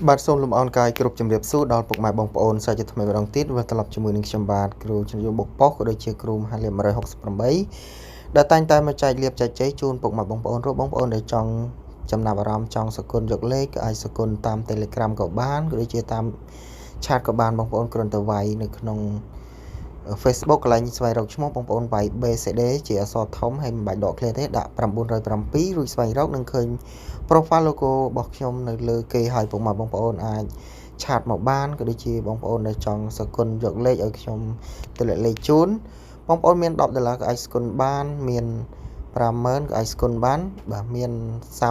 បាទសូមលំអរកាយគ្រប់ជំរាបសួរដល់ពុកម៉ែបងប្អូនសាជាថ្មីម្ដងទៀតវិលត្រឡប់ជាមួយនឹងខ្ញុំបាទគ្រូជំនាញបុកប៉ុស្តិ៍ក៏ដូចជាគ្រូមហាលៀប168ដែលតែងតែមកចែកលាភចែកជ័យជូនពុកម៉ែបងប្អូនរួមបងប្អូនដែលចង់ចំណាប់អារម្មណ៍ចង់សកលយកលេខក៏អាចសកលតាម Telegram ក៏បានក៏ដូចជាតាម chat ក៏បានបងប្អូនគ្រាន់តែវាយនៅក្នុង Facebook កន្លែងស្វែងរកឈ្មោះបងប្អូនវាយ BCD ជាអក្សរធំហើយមិនបាច់ដកឃ្លាទេដាក់907រួចស្វែងរកនឹងឃើញ profile logo របស់ខ្ញុំនៅលើគេហើយពុកម៉ែបងប្អូនអាចឆាតមកបានក៏ដូចជាបងប្អូនដែលចង់សកលយកលេខឲ្យខ្ញុំទៅលេខជូនបងប្អូនមាន$10ក៏អាចស្គនបានមាន50000ក៏អាចស្គនបានបាទមាន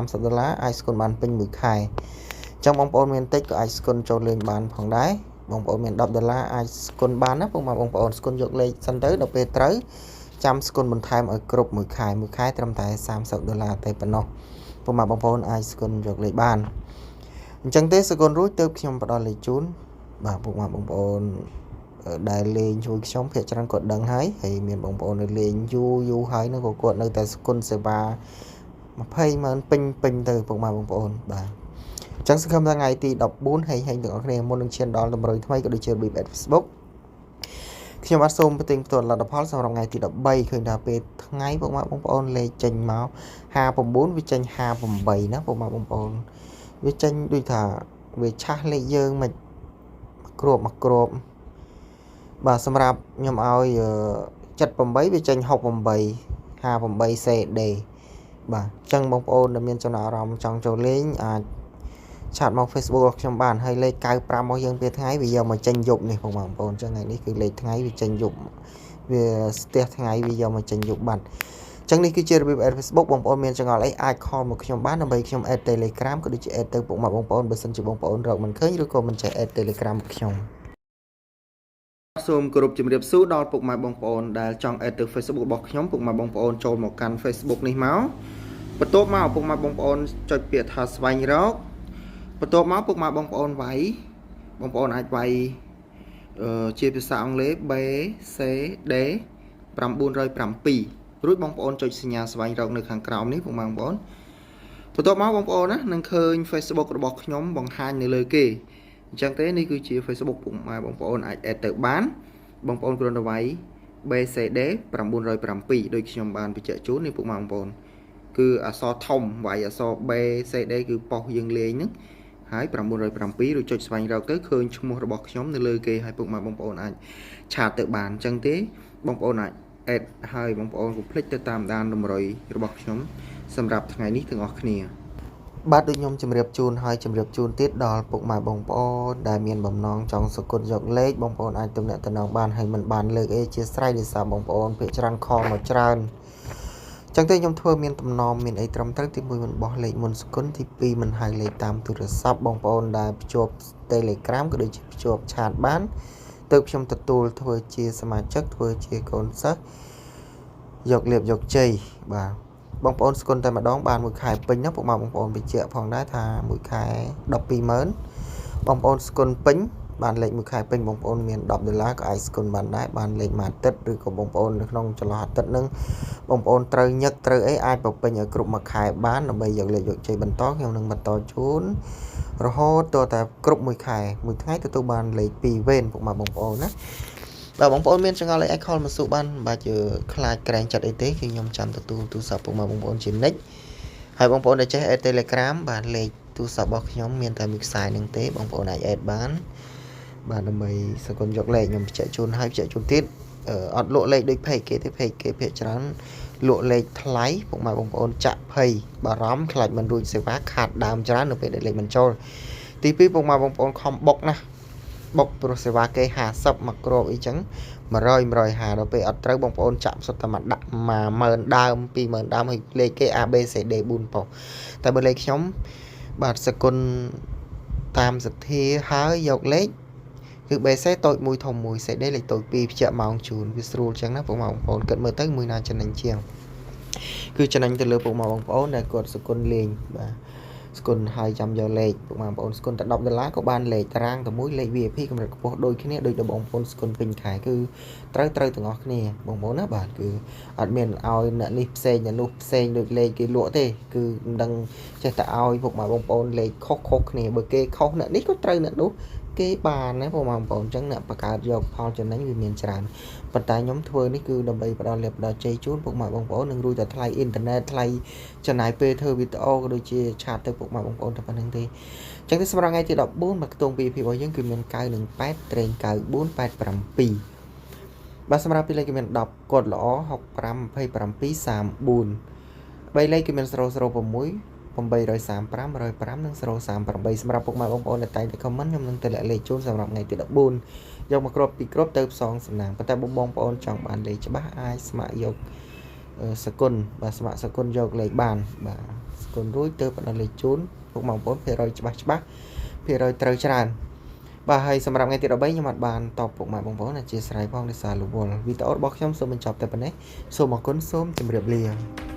$30អាចស្គនបានពេញមួយខែអញ្ចឹងបងប្អូនមានតិចក៏អាចស្គនចូលលេងបានផងដែរបងប្អូនមាន$10អាចស្គនបានណាពុកម៉ែបងប្អូនស្គនយកលេខសិនទៅដល់ពេលត្រូវចាំស្គនបន្ថែមឲ្យគ្រប់មួយខែត្រឹមតែ$30ទេប៉ុណ្ណោះពុកម៉ែបងប្អូនអាចស្គនយកលេខបានអញ្ចឹងទេសកលរួចទៅខ្ញុំផ្ដល់លេខជូនបាទពុកម៉ែបងប្អូនដែលលេងជួយខ្ញុំភាគច្រើនគាត់ដឹងហើយមានបងប្អូននៅលេងយូរហើយនឹងក៏គាត់នៅតែស្គនសេវា200000ពេញទៅពុកម៉ែបងប្អូនបាទអញ្ចឹងសង្ឃឹមថាថ្ងៃទី14ហេងទាំងអស់គ្នាមុននឹងឈានដល់តម្រុយថ្មីក៏ដូចជារបៀប Facebook ខ្ញុំបាទសូមប្រទានផ្ទាល់លទ្ធផលសម្រាប់ថ្ងៃទី13ឃើញថាពេលថ្ងៃពុកម៉ែបងប្អូនលេខចេញមក59វាចេញ58ណាពុកម៉ែបងប្អូនវាចេញដូចថាវាឆាស់លេខយើងមិនគ្របមកគ្របបាទសម្រាប់ខ្ញុំឲ្យ78វាចេញ68 58 CD បាទអញ្ចឹងបងប្អូនដែលមានចំណាប់អារម្មណ៍ចង់ចូលលេងអាចឆាតមក Facebook របស់ខ្ញុំបានហើយលេខ95របស់យើងពេលថ្ងៃវាយកមកចេញយប់នេះបងប្អូនអញ្ចឹងថ្ងៃនេះគឺលេខថ្ងៃវាចេញយប់វាស្ទះថ្ងៃវាយកមកចេញយប់បាត់អញ្ចឹងនេះគឺជារបៀប add Facebook បងប្អូនមានចង្អល់អីអាច call មកខ្ញុំបានដើម្បីខ្ញុំ add Telegram ក៏ដូចជា add ទៅពុកម៉ែបងប្អូនបើសិនជាបងប្អូនរកមិនឃើញឬក៏មិនចេះ add Telegram មកខ្ញុំសូមគោរពជំរាបសួរដល់ពុកម៉ែបងប្អូនដែលចង់ add ទៅ Facebook របស់ខ្ញុំពុកម៉ែបងប្អូនចូលមកកាន់ Facebook នេះមកបន្ទាប់មកពុកម៉ែបងប្អូនចុចពាក្យថាស្វែងរកបន្ទាប់មកពុកម៉ែបងប្អូនវាយបងប្អូនអាចវាយជាភាសាអង់គ្លេស B C D 907រួចបងប្អូនចុចសញ្ញាស្វែងរកនៅខាងក្រោមនេះពុកម៉ែបងប្អូនបន្ទាប់មកបងប្អូនណានឹងឃើញ Facebook របស់ខ្ញុំបង្ហាញនៅលើគេអញ្ចឹងទេនេះគឺជា Facebook ពុកម៉ែបងប្អូនអាច add ទៅបានបងប្អូនគ្រាន់តែវាយ BCD 907ដូចខ្ញុំបានបញ្ជាក់ជូននេះពុកម៉ែបងប្អូនគឺអក្សរធំវាយអក្សរ BCD គឺប៉ុសយើងលេងហ្នឹងហើយ907ឬចុចស្វែងរកទៅឃើញឈ្មោះរបស់ខ្ញុំនៅលើគេហើយពុកម៉ែបងប្អូនអាចឆាតទៅបានអញ្ចឹងទេបងប្អូនអាច add ហើយបងប្អូនកុំភ្លេចទៅតាមដានតម្រុយរបស់ខ្ញុំសម្រាប់ថ្ងៃនេះទាំងអស់គ្នាបាទដូចខ្ញុំជម្រាបជូនហើយជម្រាបជូនទៀតដល់ពុកម៉ែបងប្អូនដែលមានបំណងចង់សកលយកលេខបងប្អូនអាចទំនាក់ទំនងបានហើយមិនបានលើកអីជាស្រ័យដោយសារបងប្អូនភាគច្រើនខលមកច្រើនចឹងទេខ្ញុំធ្វើមានតំណមមានអីត្រឹមត្រូវទី1មិនបោះលេខមុនសកលទី2មិនហៅលេខតាមទូរស័ព្ទបងប្អូនដែលភ្ជាប់ Telegram ក៏ដូចជាភ្ជាប់ chat បានទើបខ្ញុំទទួលធ្វើជាសមាជិកធ្វើជាកូនសិស្សយកលៀបយកជ័យបាទបងប្អូនស្គនតែម្ដងបានមួយខែពេញណាពុកម៉ែបងប្អូនបញ្ជាក់ផងដែរថាមួយខែ120,000បងប្អូនស្គនពេញបានលេខមួយខែពេញបងប្អូនមាន$10ក៏អាចស្គនបានដែរបានលេខមួយអាទិត្យឬក៏បងប្អូននៅក្នុងចន្លោះអាទិត្យហ្នឹងបងប្អូនត្រូវញឹកត្រូវអីអាចបំពេញឲ្យគ្រប់មួយខែបានដើម្បីយកលេខយកជ័យបន្តខ្ញុំនឹងបន្តជូនរហូតតតែគ្រប់មួយខែមួយថ្ងៃទទួលបានលេខ2វេនពុកម៉ែបងប្អូនណាបាទបងប្អូនមានចង្អល់អីអាចខលមកសួរបានមិនបាច់ខ្លាចក្រែងចិត្តអីទេគឺខ្ញុំចាំទទួលទូរស័ព្ទពុកម៉ែបងប្អូនជានិច្ចហើយបងប្អូនដែលចេះ add Telegram បាទលេខទូរស័ព្ទរបស់ខ្ញុំមានតែមួយខ្សែនឹងទេបងប្អូនអាច add បានបាទដើម្បីសកលយកលេខខ្ញុំបញ្ជាក់ជូនហើយបញ្ជាក់ជូនទៀតអត់លក់លេខដូច page គេទេ page គេភាគច្រើនលក់លេខថ្លៃពុកម៉ែបងប្អូនចាក់ភ័យបារម្ភខ្លាចមិនរួចសេវាខាតដើមច្រើននៅពេលដែលលេខមិនចូលទី2ពុកម៉ែបងប្អូនខំបុកណាបុកព្រោះសេវាគេ50មកគ្រាប់អីចឹង100 150ដល់ពេលអត់ត្រូវបងប្អូនចាក់សុទ្ធតែមកដាក់10000ដើម20000ដើមហើយលេខគេ ABCD 4ប៉ុតែបើលេខខ្ញុំបាទសគុណតាមសទ្ធាហើយយកលេខគឺ BC តូច1ធំ1 CD លេខតូច2ភ្ជាប់ម៉ោងជូនវាស្រួលចឹងណាបងប្អូនគិតមើលទៅមួយណាចំណេញជាងគឺចំណេញទៅលើពុកម៉ែបងប្អូនដែលគាត់សគុណលេងបាទ ស្គុនហើយចាំយកលេខពុកម៉ែបងប្អូនស្គុនតែ$10ក៏បានលេខតារាងតែមួយលេខ VIP កម្រិតខ្ពស់ដូចគ្នាដូចបងប្អូនស្គុនពេញខែគឺត្រូវទាំងអស់គ្នាបងប្អូនណាបាទគឺអត់មានឲ្យអ្នកនេះផ្សេងអ្នកនោះផ្សេងដូចលេខគេលក់ទេគឺមិនដឹងចេះតែឲ្យពុកម៉ែបងប្អូនលេខខុសគ្នាបើគេខុសអ្នកនេះក៏ត្រូវអ្នកនោះគេបានណាបងប្អូនអញ្ចឹងអ្នកបង្កើតយកផលចំណេញវាមានច្រើនប៉ុន្តែខ្ញុំធ្វើនេះគឺដើម្បីផ្ដល់លទ្ធផលជ័យជូនពុកម៉ែបងប្អូននឹងរួចតែថ្លៃអ៊ីនធឺណិតថ្លៃចំណាយពេលធ្វើវីដេអូក៏ដូចជាឆាតទៅពុកម៉ែបងប្អូនតែប៉ុណ្្នឹងទេអញ្ចឹងទៅសម្រាប់ថ្ងៃទី14មកខ្ទង់ VIP របស់យើងគឺមាន918ត្រេង9487បាទសម្រាប់ពីលេខគឺមាន10គាត់ល្អ65 27 34 3លេខគឺមាន006 835 105និង038សម្រាប់ពុកម៉ែបងប្អូនដែលតែងតែ comment ខ្ញុំនឹងទៅលាក់លេខជូនសម្រាប់ថ្ងៃទី14យកមកគ្របពីគ្របទៅផ្សងសំណាងប៉ុន្តែបងប្អូនចង់បានលេខច្បាស់អាចស្ម័គ្រយកសគុណបាទស្ម័គ្រសគុណយកលេខបានបាទសគុណរួចទៅបដិលេខជូនពុកម៉ែបងប្អូនភាគរយច្បាស់ភាគរយត្រូវច្រើនបាទហើយសម្រាប់ថ្ងៃទី13ខ្ញុំអត់បានតបពុកម៉ែបងប្អូនអធិស្ឋានផងដោយសាររវល់វីដេអូរបស់ខ្ញុំសូមបញ្ចប់តែប៉ុណ្ណេះសូមអរគុណសូមជម្រាបលា